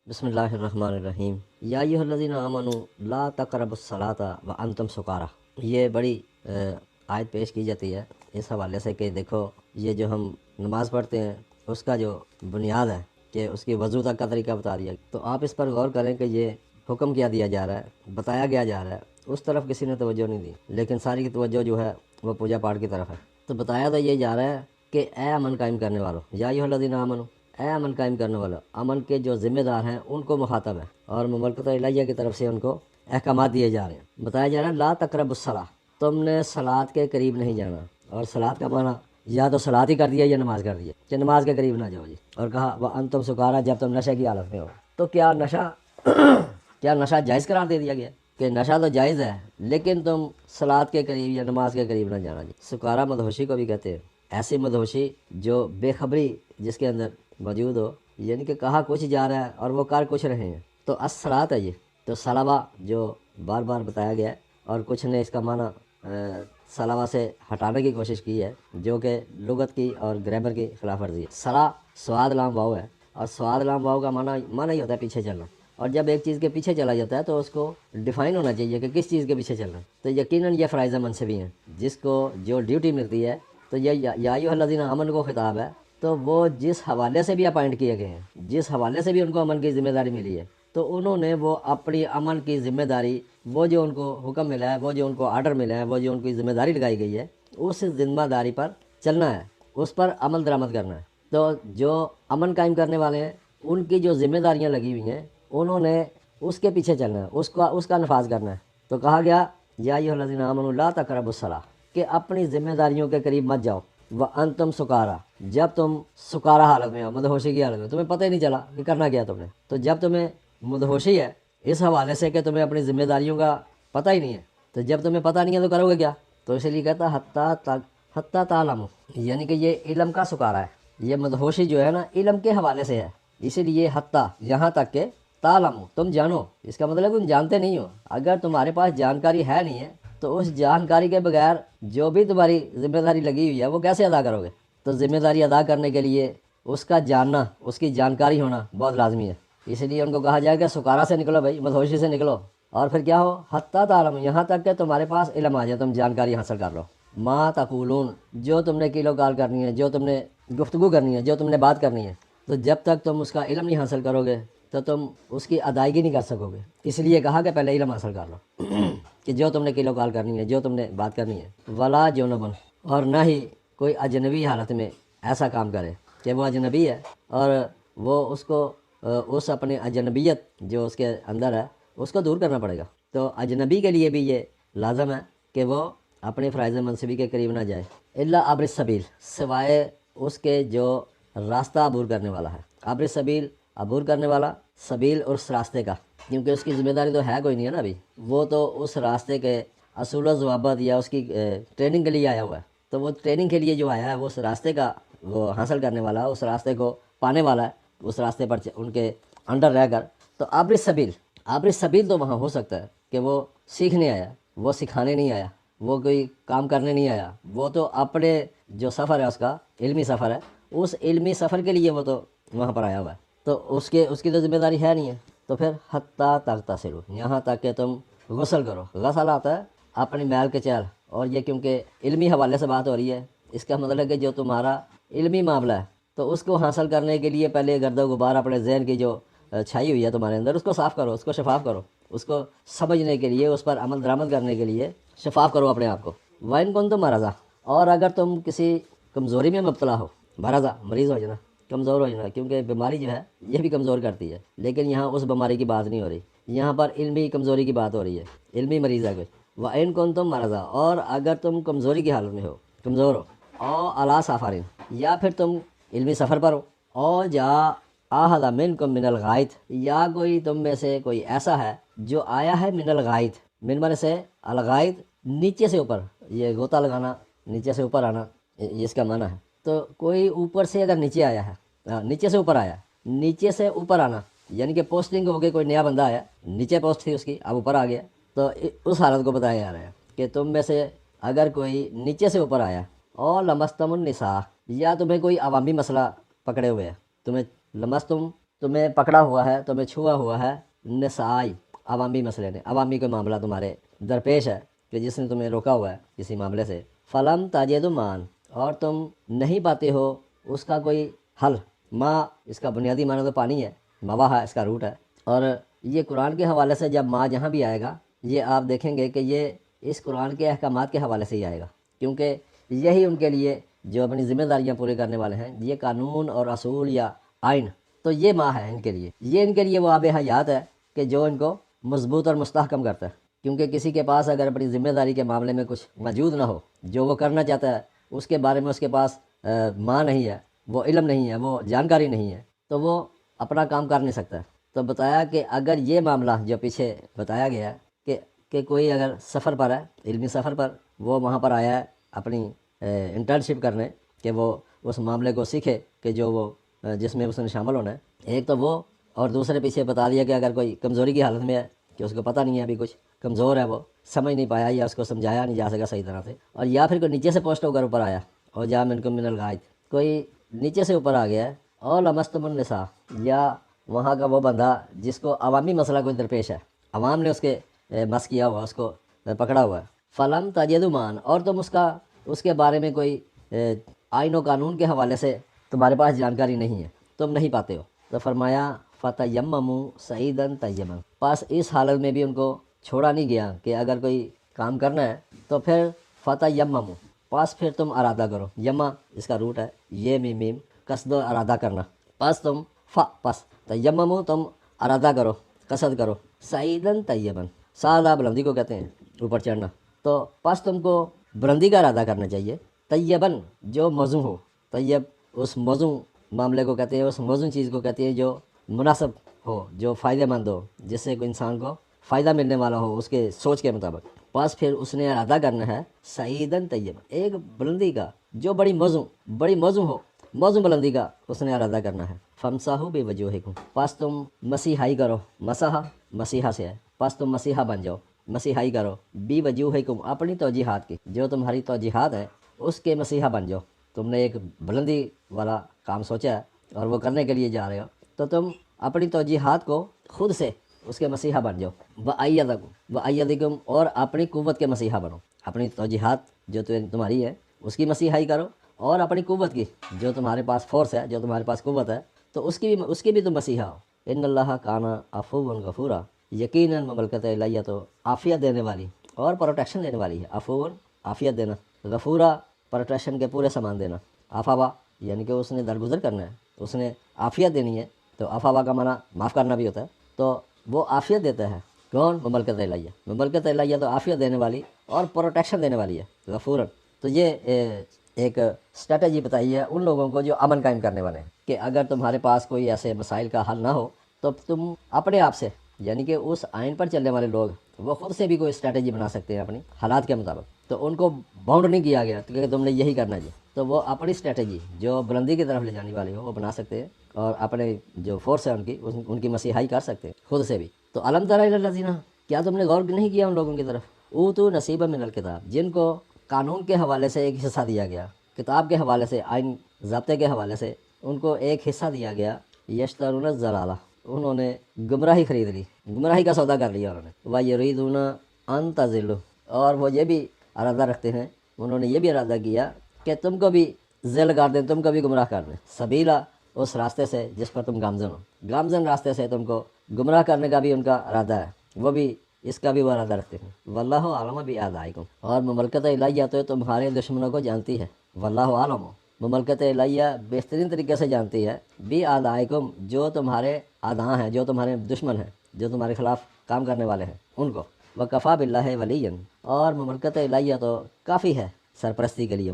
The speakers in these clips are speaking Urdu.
بسم اللہ الرحمن الرحیم یا ایھا الذین آمنوا لا تقربوا الصلاۃ وانتم سکارا۔ یہ بڑی آیت پیش کی جاتی ہے اس حوالے سے کہ دیکھو یہ جو ہم نماز پڑھتے ہیں اس کا جو بنیاد ہے کہ اس کی وضو تک کا طریقہ بتا دیا، تو آپ اس پر غور کریں کہ یہ حکم کیا دیا جا رہا ہے، بتایا گیا جا رہا ہے، اس طرف کسی نے توجہ نہیں دی، لیکن ساری کی توجہ جو ہے وہ پوجا پاٹ کی طرف ہے۔ تو بتایا تو یہ جا رہا ہے کہ اے امن قائم کرنے والوں، یا ایھا الذین آمنوا، اے امن قائم کرنے والا، امن کے جو ذمہ دار ہیں ان کو مخاطب ہے، اور مملکت الہیہ کی طرف سے ان کو احکامات دیے جا رہے ہیں۔ بتایا جا رہا ہے لا تقربوا الصلاۃ، تم نے صلاۃ کے قریب نہیں جانا، اور صلاۃ کا معنی یا تو صلاۃ ہی کر دیا یا نماز کر دیا کہ نماز کے قریب نہ جاؤ جی، اور کہا وانتم سکارا، جب تم نشے کی حالت میں ہو۔ تو کیا نشہ جائز قرار دے دیا گیا کہ نشہ تو جائز ہے لیکن تم صلاۃ کے قریب یا نماز کے قریب نہ جانا جی۔ سکارا مدہوشی کو بھی کہتے ہیں، ایسی مدہوشی جو بے خبری جس کے اندر موجود ہو، یعنی کہ کہا کچھ جا رہا ہے اور وہ کر کچھ رہے ہیں، تو الصلاۃ ہے یہ۔ تو صلوہ جو بار بار بتایا گیا ہے، اور کچھ نے اس کا معنی صلوہ سے ہٹانے کی کوشش کی ہے جو کہ لغت کی اور گرامر کی خلاف ورزی ہے۔ صلا سواد لام واو ہے، اور سواد لام واو کا معنی ہی ہوتا ہے پیچھے چلنا، اور جب ایک چیز کے پیچھے چلا جاتا ہے تو اس کو ڈیفائن ہونا چاہیے کہ کس چیز کے پیچھے چلنا ہے۔ تو یقیناً یہ فرائض منصبی ہیں، جس کو جو ڈیوٹی ملتی ہے، تو یہ یا ایھا الذین آمنوا کو خطاب ہے، تو وہ جس حوالے سے بھی اپائنٹ کیے گئے ہیں، جس حوالے سے بھی ان کو امن کی ذمہ داری ملی ہے، تو انہوں نے وہ اپنی امن کی ذمہ داری، وہ جو ان کو حکم ملا ہے، وہ جو ان کو آرڈر ملا ہے، وہ جو ان کی ذمہ داری لگائی گئی ہے، اس ذمہ داری پر چلنا ہے، اس پر عمل درآمد کرنا ہے۔ تو جو امن قائم کرنے والے ہیں ان کی جو ذمہ داریاں لگی ہوئی ہیں انہوں نے اس کے پیچھے چلنا ہے، اس کا نفاذ کرنا ہے۔ تو کہا گیا یا ایھا الذین آمنوا لا تقربوا الصلاۃ، کہ اپنی ذمہ داریوں کے قریب مت جاؤ، وانتم سکارا، جب تم سکارا حالت میں ہو، مدہوشی کی حالت میں، تمہیں پتہ ہی نہیں چلا کہ کرنا کیا تم نے۔ تو جب تمہیں مدہوشی ہے اس حوالے سے کہ تمہیں اپنی ذمہ داریوں کا پتہ ہی نہیں ہے، تو جب تمہیں پتہ نہیں ہے تو کرو گے کیا؟ تو اسی لیے کہتا حتیٰ تعلموا، یعنی کہ یہ علم کا سکارا ہے، یہ مدہوشی جو ہے نا علم کے حوالے سے ہے، اسی لیے حتیٰ یہاں تک کہ تعلموا، تم جانو، اس کا مطلب تم جانتے نہیں ہو۔ اگر تمہارے پاس جانکاری ہے نہیں ہے تو اس جانکاری کے بغیر جو بھی تمہاری ذمہ داری لگی ہوئی ہے وہ کیسے ادا کرو گے؟ تو ذمہ داری ادا کرنے کے لیے اس کا جاننا، اس کی جانکاری ہونا بہت لازمی ہے۔ اس لیے ان کو کہا جائے کہ سکارا سے نکلو بھائی، مدہوشی سے نکلو، اور پھر کیا ہو حتیٰ تعلموا، یہاں تک کہ تمہارے پاس علم آ جائے، تم جانکاری حاصل کر لو۔ ما تقولون، جو تم نے کیلو کال کرنی ہے، جو تم نے گفتگو کرنی ہے، جو تم نے بات کرنی ہے، تو جب تک تم اس کا علم نہیں حاصل کرو گے تو تم اس کی ادائیگی نہیں کر سکو گے۔ اس لیے کہا کہ پہلے علم حاصل کر لو کہ جو تم نے کیلو کال کرنی ہے، جو تم نے بات کرنی ہے۔ ولا جنبن، اور نہ ہی کوئی اجنبی حالت میں ایسا کام کرے کہ وہ اجنبی ہے اور وہ اس کو اس اپنے اجنبیت جو اس کے اندر ہے اس کو دور کرنا پڑے گا۔ تو اجنبی کے لیے بھی یہ لازم ہے کہ وہ اپنے فرائض منصبی کے قریب نہ جائے، الا عبر السبیل، سوائے اس کے جو راستہ عبور کرنے والا ہے۔ عبر السبیل، عبور کرنے والا، سبیل اور اس راستے کا، کیونکہ اس کی ذمہ داری تو ہے کوئی نہیں ہے نا ابھی، وہ تو اس راستے کے اصول و ضوابط یا اس کی ٹریننگ کے لیے آیا ہوا ہے، تو وہ ٹریننگ کے لیے جو آیا ہے وہ اس راستے کا وہ حاصل کرنے والا ہے، اس راستے کو پانے والا ہے، اس راستے پر ان کے انڈر رہ کر۔ تو عبر السبیل، عبر السبیل تو وہاں ہو سکتا ہے کہ وہ سیکھنے آیا، وہ سکھانے نہیں آیا، وہ کوئی کام کرنے نہیں آیا، وہ تو اپنے جو سفر ہے اس کا علمی سفر ہے، اس علمی سفر کے لیے وہ تو وہاں پر آیا ہوا ہے، تو اس کی تو ذمہ داری ہے نہیں ہے۔ تو پھر حتیٰ تغتسلوا، یہاں تک کہ تم غسل کرو۔ غسل آتا ہے اپنی میل کے چہل، اور یہ کیونکہ علمی حوالے سے بات ہو رہی ہے، اس کا مطلب ہے کہ جو تمہارا علمی معاملہ ہے تو اس کو حاصل کرنے کے لیے پہلے گرد و غبار اپنے ذہن کی جو چھائی ہوئی ہے تمہارے اندر اس کو صاف کرو، اس کو شفاف کرو، اس کو سمجھنے کے لیے، اس پر عمل درآمد کرنے کے لیے شفاف کرو اپنے آپ کو۔ وَإِن كُنتُم مَرَضَىٰ، اور اگر تم کسی کمزوری میں مبتلا ہو، مرضا مریض ہو جانا، کمزور ہو جانا، کیونکہ بیماری جو ہے یہ بھی کمزور کرتی ہے، لیکن یہاں اس بیماری کی بات نہیں ہو رہی، یہاں پر علمی کمزوری کی بات ہو رہی ہے، علمی مریض ہے کوئی۔ وَإِن كُنتُم مَرَضَىٰ، اور اگر تم کمزوری کی حالت میں ہو، کمزور ہو، او علی سفر، یا پھر تم علمی سفر پر ہو، او جا احد منکم من الغائط، یا کوئی تم میں سے کوئی ایسا ہے جو آیا ہے من الغائط، من من سے الغائط، نیچے سے اوپر، یہ غوطہ لگانا، نیچے سے اوپر آنا، یہ اس کا معنی ہے۔ تو کوئی اوپر سے اگر نیچے آیا ہے، نیچے سے اوپر آیا، نیچے سے اوپر آنا یعنی کہ پوسٹنگ ہو گئی، کوئی نیا بندہ آیا، نیچے پوسٹ تھی اس کی، اب اوپر آ گیا، تو اس حالت کو بتایا جا رہا ہے کہ تم میں سے اگر کوئی نیچے سے اوپر آیا، اور لمستم النساء، یا تمہیں کوئی عوامی مسئلہ پکڑے ہوئے ہے، تمہیں لمستم تمہیں پکڑا ہوا ہے، تمہیں چھوا ہوا ہے نسائی عوامی مسئلے نے، عوامی کوئی معاملہ تمہارے درپیش ہے کہ جس نے تمہیں روکا ہوا ہے کسی معاملے سے، فلم تاجد مان، اور تم نہیں پاتے ہو اس کا کوئی حل۔ ماں اس کا بنیادی معنی تو پانی ہے، مواہا اس کا روٹ ہے، اور یہ قرآن کے حوالے سے جب ماں جہاں بھی آئے گا یہ آپ دیکھیں گے کہ یہ اس قرآن کے احکامات کے حوالے سے ہی آئے گا، کیونکہ یہی ان کے لیے جو اپنی ذمہ داریاں پوری کرنے والے ہیں، یہ قانون اور اصول یا آئین، تو یہ ماں ہے ان کے لیے، یہ ان کے لیے وہ آب حیات ہے کہ جو ان کو مضبوط اور مستحکم کرتا ہے۔ کیونکہ کسی کے پاس اگر اپنی ذمہ داری کے معاملے میں کچھ موجود نہ ہو، جو وہ کرنا چاہتا ہے اس کے بارے میں اس کے پاس ماں نہیں ہے، وہ علم نہیں ہے، وہ جانکاری نہیں ہے، تو وہ اپنا کام کر نہیں سکتا ہے۔ تو بتایا کہ اگر یہ معاملہ جو پیچھے بتایا گیا ہے کہ کوئی اگر سفر پر ہے، علمی سفر پر، وہ وہاں پر آیا ہے اپنی انٹرنشپ کرنے کہ وہ اس معاملے کو سیکھے کہ جو وہ جس میں اس نے شامل ہونا ہے، ایک تو وہ، اور دوسرے پیچھے بتا دیا کہ اگر کوئی کمزوری کی حالت میں ہے کہ اس کو پتہ نہیں ہے ابھی کچھ کمزور ہے، وہ سمجھ نہیں پایا یا اس کو سمجھایا نہیں جا سکا صحیح طرح سے، اور یا پھر کوئی نیچے سے پوسٹ ہو کر اوپر آیا اور جا منکم من الغائط، کوئی نیچے سے اوپر آ گیا ہے، اور لمستم النساء، یا وہاں کا وہ بندہ جس کو عوامی مسئلہ کوئی درپیش ہے، عوام نے اس کے مس کیا ہوا، اس کو پکڑا ہوا ہے، فلم تجد مان، اور تم اس کے بارے میں کوئی آئین و قانون کے حوالے سے تمہارے پاس جانکاری نہیں ہے، تم نہیں پاتے ہو، تو فرمایا فتیمموا صعیدا طیبا، پس اس حالت میں بھی ان کو چھوڑا نہیں گیا کہ اگر کوئی کام کرنا ہے تو پھر فتیمموا، پس پھر تم ارادہ کرو، یما اس کا روٹ ہے، یہ میم قصد و ارادہ کرنا، پس تیمموا، تم ارادہ کرو، قصد کرو، صعیدا طیبا، سادہ بلندی کو کہتے ہیں اوپر چڑھنا، تو پس تم کو بلندی کا ارادہ کرنا چاہیے، طیباً جو موزوں ہو، طیب اس موزوں معاملے کو کہتے ہیں، اس موزوں چیز کو کہتے ہیں جو مناسب ہو، جو فائدہ مند ہو، جس سے کوئی انسان کو فائدہ ملنے والا ہو اس کے سوچ کے مطابق، پس پھر اس نے ارادہ کرنا ہے صعیداً طیبا، ایک بلندی کا جو بڑی موزوں ہو، موزوں بلندی کا اس نے ارادہ کرنا ہے، فامسحوا بوجوہکم، پس تم مسیحائی کرو، مسیحا سے ہے، پس تم مسیحا بن جاؤ، مسیحائی کرو، بوجوہکم، اپنی توجیحات کی، جو تمہاری توجیحات ہے اس کے مسیحا بن جاؤ، تم نے ایک بلندی والا کام سوچا ہے اور وہ کرنے کے لیے جا رہے ہو، تو تم اپنی توجیحات کو خود سے اس کے مسیحا بن جاؤ، وَأَيَّدَكُمْ، اور اپنی قوت کے مسیحا بنو، اپنی توجیحات جو تمہاری ہے اس کی مسیحائی کرو، اور اپنی قوت کی جو تمہارے پاس فورس ہے، جو تمہارے پاس قوت ہے، تو اس کی بھی تم مسیحا ہو۔ ان اللہ کان عفوا غفورا، یقیناً مملکت الہیہ تو عافیت دینے والی اور پروٹیکشن دینے والی ہے، عفوا عافیت دینا، غفورا پروٹیکشن کے پورے سامان دینا، عفوا یعنی کہ اس نے درگزر کرنا ہے، اس نے عافیت دینی ہے، تو عفوا کا معنی معاف کرنا بھی ہوتا ہے، تو وہ عافیت دیتا ہے، کون؟ مملکت الہیہ، مملکت الہیہ تو عافیت دینے والی اور پروٹیکشن دینے والی ہے، غفورا۔ تو یہ ایک اسٹریٹجی بتائی ہے ان لوگوں کو جو امن قائم کرنے والے ہیں، کہ اگر تمہارے پاس کوئی ایسے مسائل کا حل نہ ہو تو تم اپنے آپ سے، یعنی کہ اس آئین پر چلنے والے لوگ وہ خود سے بھی کوئی اسٹریٹجی بنا سکتے ہیں اپنی حالات کے مطابق، تو ان کو باؤنڈ نہیں کیا گیا کہ تم نے یہی کرنا ہے، تو وہ اپنی اسٹریٹجی جو بلندی کی طرف لے جانے والی ہو وہ بنا سکتے ہیں، اور اپنے جو فورس ہے ان کی مسیحائی کر سکتے ہیں خود سے بھی۔ تو الم تر الی الذین، کیا تم نے غور نہیں کیا ان لوگوں کی طرف، اوتوا نصیبا من الکتاب، جن کو قانون کے حوالے سے ایک حصہ دیا گیا، کتاب کے حوالے سے، آئین ضابطے کے حوالے سے ان کو ایک حصہ دیا گیا، یشترون الضلالہ، انہوں نے گمراہی خرید لی، گمراہی کا سودا کر لیا انہوں نے، وَیُرِیدُونَ أَن تَضِلُّوا، اور وہ یہ بھی ارادہ رکھتے ہیں، انہوں نے یہ بھی ارادہ کیا کہ تم کو بھی ذل کر دیں، تم کو بھی گمراہ کر دیں، سبیلا، اس راستے سے جس پر تم گامزن ہو، گامزن راستے سے تم کو گمراہ کرنے کا بھی ان کا ارادہ ہے، وہ بھی اس کا بھی وہ ارادہ رکھتے ہیں، واللہ عالم بِأَعْدَائِكُمْ، اور مملکت الہیہ تو تمہارے دشمنوں کو جانتی ہے، واللہ عالم، مملکت الہیہ بہترین طریقے سے جانتی ہے، بِأَعْدَائِكُمْ، جو تمہارے اعداء ہیں، جو تمہارے دشمن ہیں، جو تمہارے خلاف کام کرنے والے ہیں ان کو، وَكَفَى بِاللَّهِ وَلِيًّا، اور مملکت الہیہ تو کافی ہے سرپرستی کے لیے،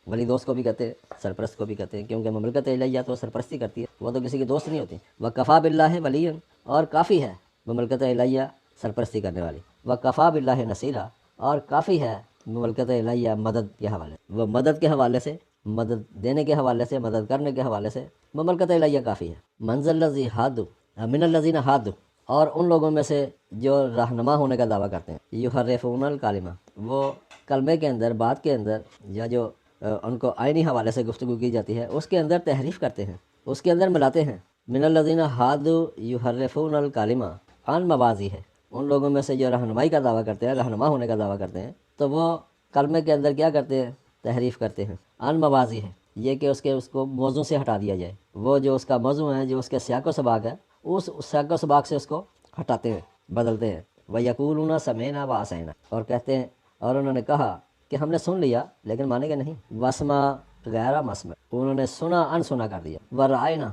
ولی دوست کو بھی کہتے ہیں، سرپرست کو بھی کہتے ہیں، کیونکہ مملکت الہیہ تو سرپرستی کرتی ہے، وہ تو کسی کی دوست نہیں ہوتی، وَكَفَى بِاللَّهِ وَلِيًّا، اور کافی ہے مملکت الہیہ سرپرستی کرنے والی، وَكَفَى بِاللَّهِ نَصِيرًا، اور کافی ہے مملکت الہیہ مدد کے حوالے، وہ مدد کے حوالے سے، مدد دینے کے حوالے سے، مدد کرنے کے حوالے سے مملکت الہیہ کافی ہے، من ذا الذی حادوا من الذین حادوا، اور ان لوگوں میں سے جو رہنما ہونے کا دعویٰ کرتے ہیں، یحرفون الکلمہ، وہ کلمے کے اندر، بات کے اندر، یا جو ان کو آئینی حوالے سے گفتگو کی جاتی ہے اس کے اندر تحریف کرتے ہیں، اس کے اندر ملاتے ہیں، من الذین ہادوا یحرفون الکلمہ عن مواضعہ، ان لوگوں میں سے جو رہنمائی کا دعویٰ کرتے ہیں، رہنما ہونے کا دعویٰ کرتے ہیں، تو وہ کلمے کے اندر کیا کرتے ہیں؟ تحریف کرتے ہیں۔ عن مواضعہ، یہ کہ اس کو موضوع سے ہٹا دیا جائے، وہ جو اس کا موضوع ہے، جو اس کے سیاق و سباق ہے، اس سیاق و سباق سے اس کو ہٹاتے ہیں، بدلتے ہیں۔ وَيَقُولُونَ سَمِعْنَا وَعَصَيْنَا، اور کہتے ہیں، اور انہوں نے کہا کہ ہم نے سن لیا لیکن مانے گا نہیں۔ وَاسْمَع غیر مسمع، انہوں نے سنا ان سنا کر دیا۔ وَرَأَيْنَا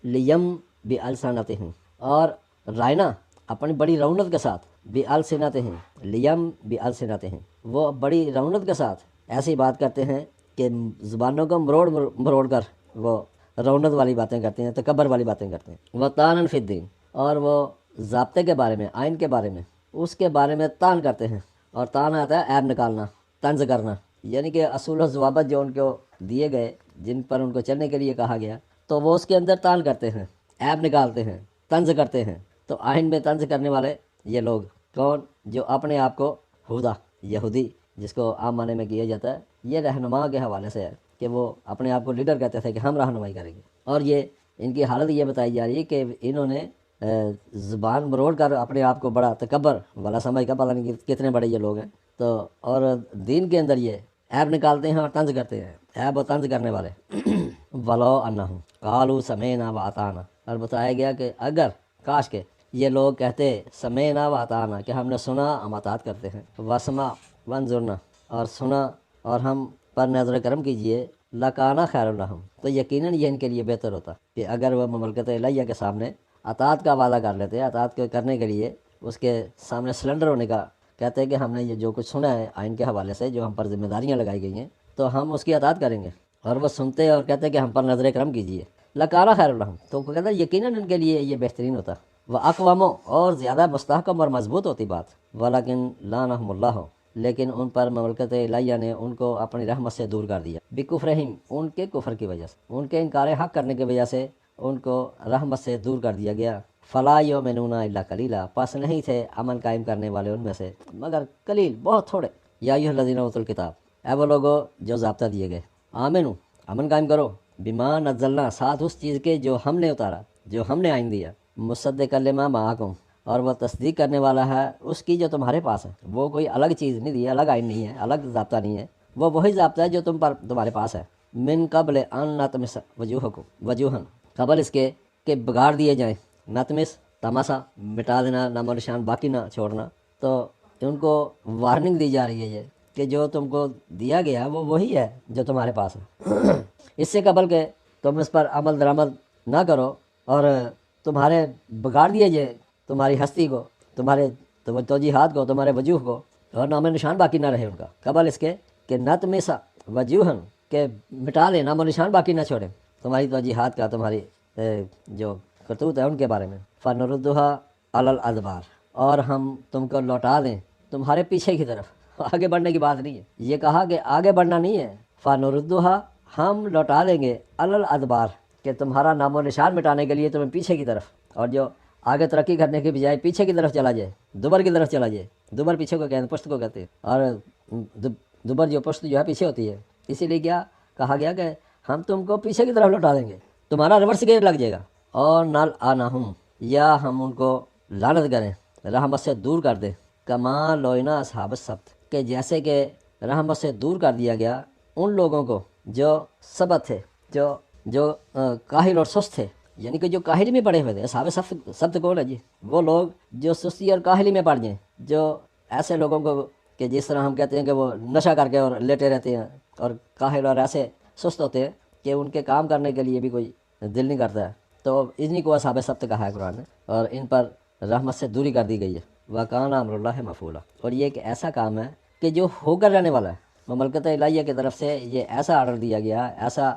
لِيَمْ بِأَلْسَنَتِهِمْ، اور رائنا اپنی بڑی رونت کے ساتھ، بِأَلْسِنَتِهِمْ لِيَمْ بِأَلْسِنَتِهِمْ، وہ بڑی رونت کے ساتھ ایسی بات کرتے ہیں کہ زبانوں کو مروڑ مروڑ کر وہ رونت والی باتیں کرتے ہیں، تکبر والی باتیں کرتے ہیں۔ وَطَعْنًا فِي الدِّينِ، اور وہ ضابطے کے بارے میں، آئین کے بارے میں، اس کے بارے میں طعن کرتے ہیں۔ اور طعن آتا ہے عیب نکالنا، طنز کرنا، یعنی کہ اصول و ضوابط جو ان کو دیے گئے، جن پر ان کو چلنے کے لیے کہا گیا، تو وہ اس کے اندر طعن کرتے ہیں، عیب نکالتے ہیں، طنز کرتے ہیں۔ تو آئین میں طنز کرنے والے یہ لوگ کون؟ جو اپنے آپ کو ہدا، یہودی جس کو عام معنی میں کیا جاتا ہے، یہ رہنما کے حوالے سے ہے کہ وہ اپنے آپ کو لیڈر کہتے تھے کہ ہم رہنمائی کریں گے۔ اور یہ ان کی حالت یہ بتائی جا رہی ہے کہ انہوں نے زبان مروڑ کر اپنے آپ کو بڑا تکبر والا سمجھ کا، پتہ نہیں کتنے بڑے یہ لوگ ہیں۔ تو اور دین کے اندر یہ عیب نکالتے ہیں اور طنز کرتے ہیں، عیب و طنز کرنے والے۔ وَلَوْ أَنَّهُمْ قَالُوا سَمِعْنَا وَأَطَعْنَا، اور بتایا گیا کہ اگر کاش کے یہ لوگ کہتے سمعنا وَأَطَعْنَا، کہ ہم نے سنا، ہم اطاعت کرتے ہیں، وَاسْمَعْ وَانظُرْنَا، اور سنا اور ہم پر نظر کرم کیجئے، لَكَانَ خَيْرًا لَهُمْ، تو یقیناً یہ ان کے لیے بہتر ہوتا کہ اگر وہ مملکت الہیہ کے سامنے اطاعت کا وعدہ کر لیتے، اطاعت کرنے کے لیے اس کے سامنے سلنڈر ہونے کا کہتے ہیں کہ ہم نے یہ جو کچھ سنا ہے آئین کے حوالے سے، جو ہم پر ذمہ داریاں لگائی گئی ہیں، تو ہم اس کی اطاعت کریں گے، اور وہ سنتے اور کہتے کہ ہم پر نظر کرم کیجیے، لَكَانَ خَيْرًا لَهُمْ، تو وہ کہتا ہے یقیناً ان کے لیے یہ بہترین ہوتا، وَأَقْوَمُ، اور زیادہ مستحکم اور مضبوط ہوتی بات، وَلَكِنْ لَعَنَهُمُ اللَّهُ، لیکن ان پر مملکت الہیہ نے ان کو اپنی رحمت سے دور کر دیا، بِكُفْرِهِمْ، ان کے کفر کی وجہ سے، ان کے انکار حق کرنے کی وجہ سے ان کو رحمت سے دور کر دیا گیا۔ فَلَا يُؤْمِنُونَ إِلَّا قَلِيلًا، پس نہیں تھے عمل قائم کرنے والے ان میں سے مگر قلیل، بہت تھوڑے۔ یا ایھا الذین اوتوا الکتاب، اے وہ لوگو جو ضابطہ دیے گئے، آمنو، امن قائم کرو، بما نزلنا، ساتھ اس چیز کے جو ہم نے اتارا، جو ہم نے آئین دیا، مصدقا لما معکم، اور وہ تصدیق کرنے والا ہے اس کی جو تمہارے پاس ہے۔ وہ کوئی الگ چیز نہیں دی، الگ آئین نہیں ہے، الگ ضابطہ نہیں ہے، وہ وہی ضابطہ ہے جو تمہارے پاس ہے۔ من قبل ان نطمس وجوہن، قبل اس کے کہ بگاڑ دیے جائیں، نطمس تماسا، مٹا دینا، نام و نشان باقی نہ چھوڑنا، تو ان کو وارننگ دی جا رہی ہے یہ کہ جو تم کو دیا گیا وہ وہی ہے جو تمہارے پاس ہے۔ اس سے قبل کہ تم اس پر عمل درآمد نہ کرو اور تمہارے بگاڑ دیے جائے، تمہاری ہستی کو، تمہارے توجیحات کو، تمہارے وجوہ کو، اور نام و نشان باقی نہ رہے ان کا، قبل اس کے کہ نطمسا وجوہن، کہ مٹا لیں، نام و نشان باقی نہ چھوڑیں تمہاری توجیحات کا، تمہاری جو کرتوت ہے ان کے بارے میں۔ فَنُرُدُّهَا عَلَى الْأَدْبَارِ، اور ہم تم کو لوٹا دیں تمہارے پیچھے کی طرف، آگے بڑھنے کی بات نہیں ہے، یہ کہا کہ آگے بڑھنا نہیں ہے، فَنُرُدُّهَا، ہم لوٹا دیں گے، عَلَى الْأَدْبَارِ، کہ تمہارا نام و نشان مٹانے کے لیے تمہیں پیچھے کی طرف، اور جو آگے ترقی کرنے کے بجائے پیچھے کی طرف چلا جائے، دوبر کی طرف چلا جائے، دوبر پیچھے کو کہتے ہیں، پشت کو کہتے ہیں، اور دوبر جو پشت جو ہے پیچھے ہوتی ہے، اسی لیے کیا کہا گیا کہ ہم تم کو پیچھے کی طرف لوٹا دیں گے، تمہارا ریورس گیئر لگ جائے گا۔ اور نال آنہم، یا ہم ان کو لعنت کریں، رحمت سے دور کر دیں، کما لوئنا اصحاب السبت، کہ جیسے کہ رحمت سے دور کر دیا گیا ان لوگوں کو جو سبت تھے، جو کاہل اور سست تھے، یعنی کہ جو کاہلی میں پڑے ہوئے تھے۔ اصحاب سبت کون ہے جی؟ وہ لوگ جو سستی اور کاہلی میں پڑ جائیں، جو ایسے لوگوں کو کہ جس طرح ہم کہتے ہیں کہ وہ نشہ کر کے اور لیٹے رہتے ہیں، اور کاہل اور ایسے سست ہوتے ہیں کہ ان کے کام کرنے کے لیے بھی کوئی دل نہیں کرتا ہے، تو انہی کو اصحاب سبت کہا ہے قرآن نے، اور ان پر رحمت سے دوری کر دی گئی ہے۔ وَكَانَ أَمْرُ اللَّهِ مَفْعُولًا، اور یہ ایک ایسا کام ہے کہ جو ہو کر رہنے والا ہے، مملکت الہیہ کی طرف سے یہ ایسا آرڈر دیا گیا، ایسا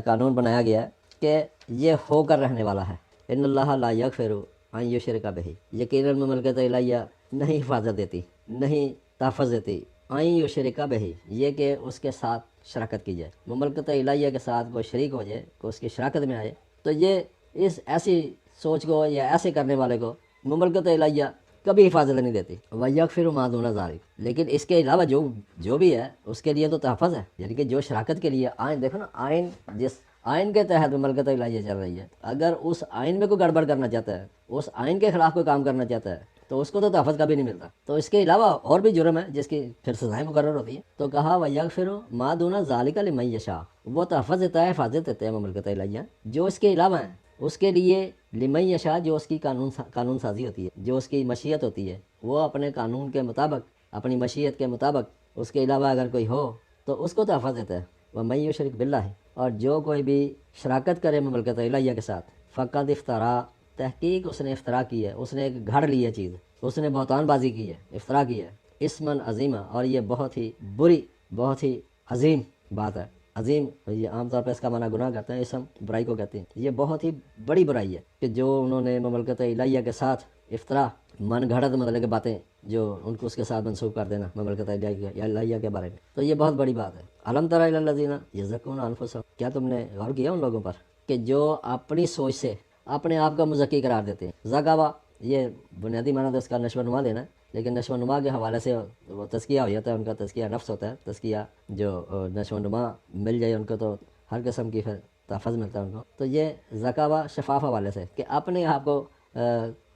قانون بنایا گیا ہے کہ یہ ہو کر رہنے والا ہے۔ ان اللہ لا یغفر ان یشرک بہ، یقیناً مملکت الہیہ نہیں حفاظت دیتی، نہیں تحفظ دیتی، ان یشرک بہ، یہ کہ اس کے ساتھ شراکت کی جائے، مملکت الہیہ کے ساتھ کوئی شریک ہو جائے، کوئی اس کی شراکت میں آئے، تو یہ اس ایسی سوچ کو یا ایسے کرنے والے کو مملکت الہیہ کبھی حفاظت نہیں دیتی۔ وَيَغْفِرُ مَا دُونَ ذَلِكَ، لیکن اس کے علاوہ جو بھی ہے اس کے لیے تو تحفظ ہے، یعنی کہ جو شراکت کے لیے آئین، دیکھو نا، آئین جس آئین کے تحت مملکت الہیہ چل رہی ہے، اگر اس آئین میں کوئی گڑبڑ کرنا چاہتا ہے، اس آئین کے خلاف کوئی کام کرنا چاہتا ہے، تو اس کو تو تحفظ کا بھی نہیں ملتا۔ تو اس کے علاوہ اور بھی جرم ہے جس کی پھر سزائیں مقرر ہوتی ہیں۔ تو کہا وَيَغْفِرُ مَا دُونَ ذَلِكَ لِمَن يَشَاءُ، وہ تحفظ دیتا ہے، حفاظت دیتے ہیں مملکت الہیہ جو اس کے علاوہ ہیں، اس کے لیے لمن یشاء، جو اس کی قانون سازی ہوتی ہے، جو اس کی مشیت ہوتی ہے، وہ اپنے قانون کے مطابق، اپنی مشیت کے مطابق اس کے علاوہ اگر کوئی ہو تو اس کو تحفظ دیتا ہے۔ وَمَن يُشْرِكْ بِاللَّهِ، اور جو کوئی بھی شراکت کرے مملکت الہیہ کے ساتھ، فقد افطرا، تحقیق اس نے افطرا کی ہے، اس نے ایک گھڑ لی ہے چیز، اس نے بہتان بازی کی ہے، افطرا کی ہے، اسمن عظیمہ، اور یہ بہت ہی بری، بہت ہی عظیم بات ہے۔ عظیم یہ عام طور پہ اس کا معنی گناہ کرتے ہیں، اسم برائی کو کہتے ہیں، یہ بہت ہی بڑی برائی ہے کہ جو انہوں نے مملکت الہیہ کے ساتھ افطرا، من گھڑت مطلب کہ باتیں جو ان کو اس کے ساتھ منسوخ کر دینا مملکت الہیہ کے بارے میں، تو یہ بہت بڑی بات ہے۔ الم تری الی الذین یزکون انفسہم، کیا تم نے غور کیا ان لوگوں پر کہ جو اپنی سوچ سے اپنے آپ کو مزکی قرار دیتے ہیں۔ زکاوا، یہ بنیادی معنی تو اس کا نشو و نما دینا ہے، لیکن نشو و نما کے حوالے سے وہ تزکیہ ہو جاتا ہے، ان کا تزکیہ نفس ہوتا ہے، تزکیہ جو نشو و نما مل جائے ان کو تو ہر قسم کی پھر تحفظ ملتا ہے ان کو۔ تو یہ زکاوا شفاف حوالے سے کہ اپنے آپ کو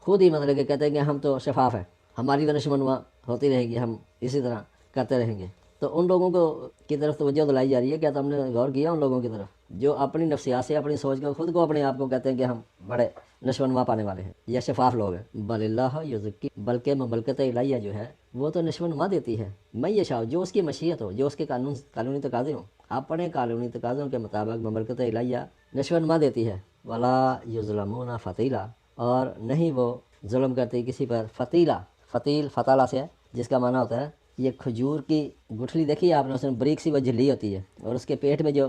خود ہی مطلب کہ کہتے ہیں کہ ہم تو شفاف ہیں، ہماری تو نشو و نما ہوتی رہے گی، ہم اسی طرح کرتے رہیں گے۔ تو ان لوگوں کو کی طرف توجہ دلائی جا رہی ہے، کیا تم نے غور کیا ان لوگوں کی طرف جو اپنی نفسیات سے، اپنی سوچ کو، خود کو، اپنے آپ کو کہتے ہیں کہ ہم بڑے نشو و نما پانے والے ہیں یا شفاف لوگ ہیں؟ بل اللہ یزکی، بلکہ مملکت الہیہ جو ہے وہ تو نشو و نما دیتی ہے، من یشاء، جو اس کی مشیت ہو، جو اس کے قانونی تقاضے ہوں، اپنے قانونی تقاضوں کے مطابق مملکت الہیہ نشو و نما دیتی ہے۔ ولا یظلمون فتیلا، اور نہیں وہ ظلم کرتی کسی پر فتیلا، فتیل فتالہ سے ہے جس کا معنی ہوتا ہے یہ کھجور کی گٹھلی دیکھی ہے آپ نے، اس میں بریک سی وہ جھلی ہوتی ہے، اور اس کے پیٹ میں جو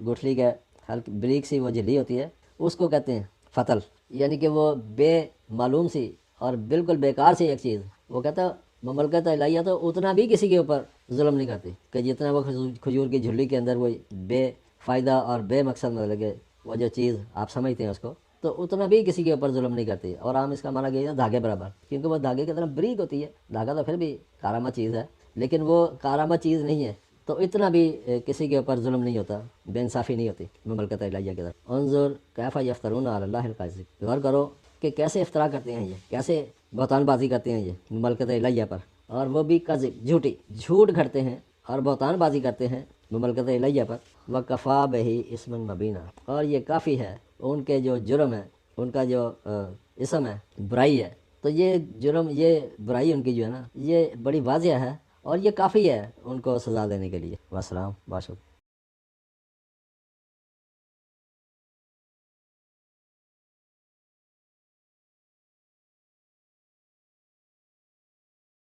گٹھلی کا ہلکی بریک سی وہ جھلی ہوتی ہے، اس کو کہتے ہیں فتل، یعنی کہ وہ بے معلوم سی اور بالکل بیکار سی ایک چیز۔ وہ کہتا ہے مملکت الہیہ تو اتنا بھی کسی کے اوپر ظلم نہیں کرتی کہ جتنا وہ کھجور کی جھلی کے اندر وہ بے فائدہ اور بے مقصد مطلب کہ وہ جو چیز آپ سمجھتے ہیں اس کو، تو اتنا بھی کسی کے اوپر ظلم نہیں کرتی۔ اور عام اس کا معنی یہ ہے دھاگے برابر، کیونکہ وہ دھاگے کی طرح بریک ہوتی ہے، دھاگا تو پھر بھی کارآمد چیز ہے لیکن وہ کارآمد چیز نہیں ہے، تو اتنا بھی کسی کے اوپر ظلم نہیں ہوتا، بے انصافی نہیں ہوتی مملکت الہیہ کی طرف۔ انظر کیف یفترون علی اللہ الکذب، غور کرو کہ کیسے افترا کرتے ہیں یہ، کیسے بہتان بازی کرتے ہیں یہ مملکت الہیہ پر، اور وہ بھی کذب، جھوٹ گھڑتے ہیں اور بہتان بازی کرتے ہیں مملکت الہیہ پر۔ وکفا بہ اسما مبینا، اور یہ کافی ہے ان کے جو جرم ہے، ان کا جو اسم ہے، برائی ہے، تو یہ جرم، یہ برائی ان کی جو ہے نا، یہ بڑی واضح ہے اور یہ کافی ہے ان کو سزا دینے کے لیے۔ والسلام، باشکر۔